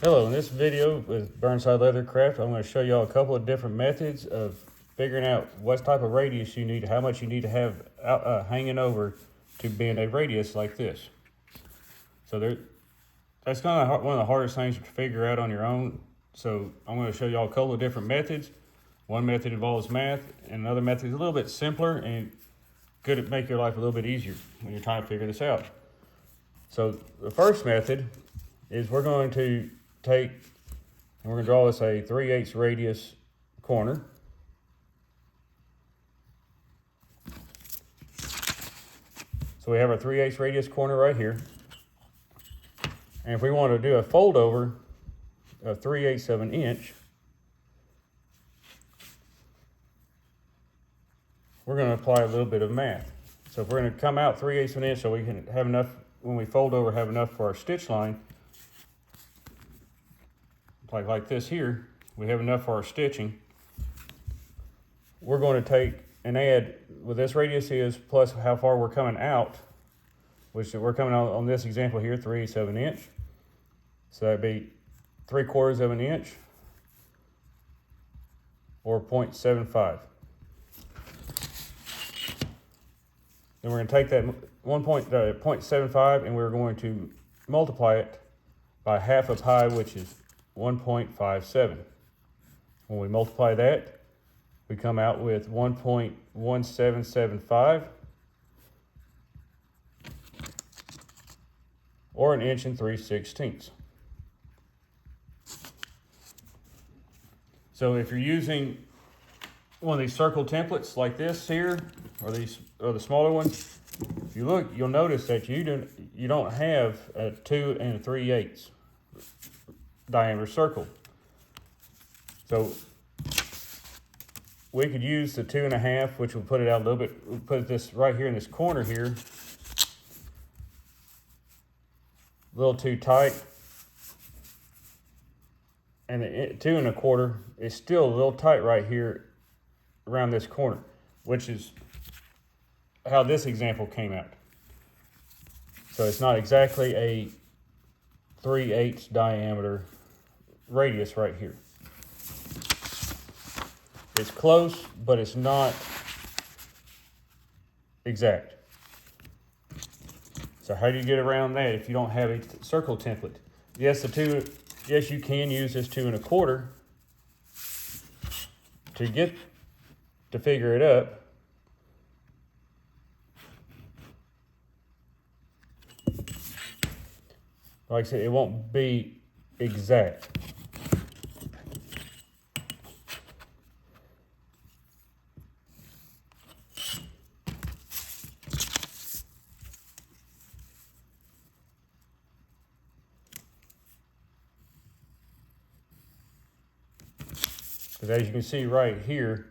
Hello, in this video with Burnside Leathercraft, I'm going to show y'all a couple of different methods of figuring out what type of radius you need, how much you need to have hanging over to bend a radius like this. So that's kind of one of the hardest things to figure out on your own. So I'm going to show y'all a couple of different methods. One method involves math, and another method is a little bit simpler and could make your life a little bit easier when you're trying to figure this out. So the first method is we're going to take, and we're going to draw this a 3/8 radius corner. So we have our 3/8 radius corner right here. And if we want to do a fold over of 3/8 of an inch, we're going to apply a little bit of math. So if we're going to come out 3/8 of an inch so we can have enough, when we fold over, have enough for our stitch line, like this here, we have enough for our stitching. We're going to take and add what this radius is plus how far we're coming out, which we're coming out on this example here, 3/8 of an inch. So that'd be 3/4 of an inch or 0.75. Then we're going to take that 0.75 and we're going to multiply it by half of pi, which is 1.57. When we multiply that, we come out with 1.1775, or 1 inch and 3/16. So if you're using one of these circle templates like this here, or the smaller ones, if you look, you'll notice that you don't have a 2 3/8 diameter circle. So we could use the 2 1/2, which will put it out a little bit. We'll put this right here in this corner here, a little too tight. And the 2 1/4 is still a little tight right here around this corner, which is how this example came out. So it's not exactly a 3/8 diameter radius right here. It's close, but it's not exact. So how do you get around that if you don't have a circle template? Yes, you can use this 2 1/4 to figure it up. Like I said, it won't be exact. Because as you can see right here,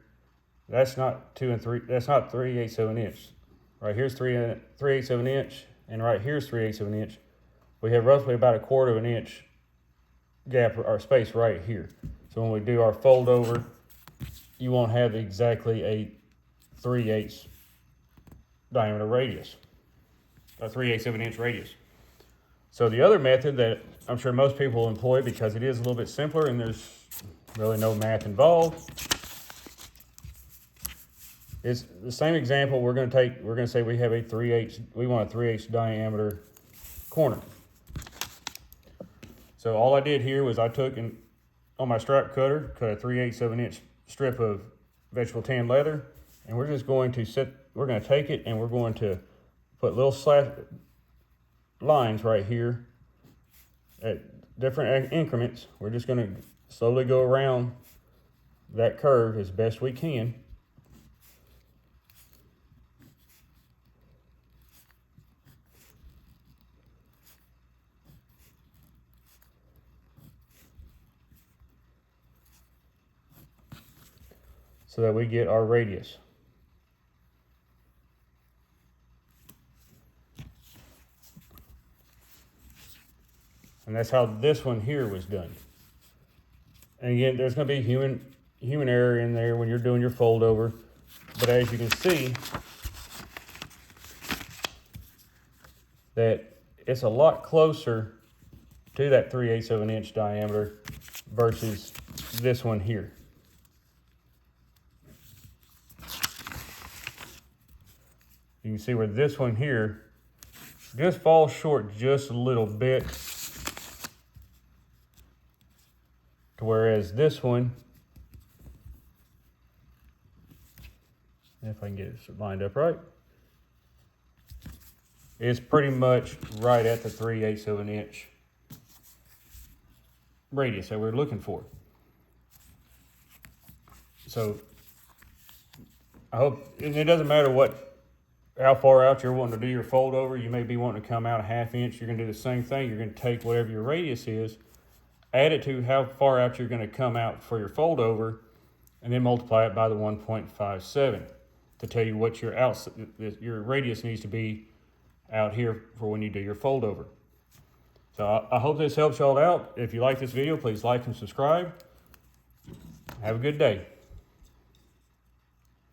that's not 2 3. That's not 3/8 of an inch. Right here's 3/8 of an inch, and right here's 3/8 of an inch. We have roughly about 1/4 of an inch gap or space right here. So when we do our fold over, you won't have exactly a 3/8 diameter radius, a 3/8 of an inch radius. So the other method that I'm sure most people employ, because it is a little bit simpler and there's really no math involved, is the same example. We're going to say we have a 3/8, we want a 3/8 diameter corner. So all I did here was I took and on my strap cutter, cut a 3/8 of an inch strip of vegetable tan leather, and we're just going to we're going to take it and we're going to put little lines right here at different increments. We're just going to slowly go around that curve as best we can. So that we get our radius. And that's how this one here was done. And again, there's going to be human error in there when you're doing your fold over. But as you can see, that it's a lot closer to that 3/8 of an inch diameter versus this one here. You can see where this one here just falls short just a little bit, to whereas this one, if I can get it lined up right, is pretty much right at the 3/8 of an inch radius that we're looking for. So I hope, and it doesn't matter how far out you're wanting to do your fold over. You may be wanting to come out a 1/2 inch. You're going to do the same thing. You're going to take whatever your radius is, add it to how far out you're going to come out for your fold over, and then multiply it by the 1.57 to tell you what your radius needs to be out here for when you do your fold over. So I hope this helps y'all out. If you like this video, please like and subscribe. Have a good day.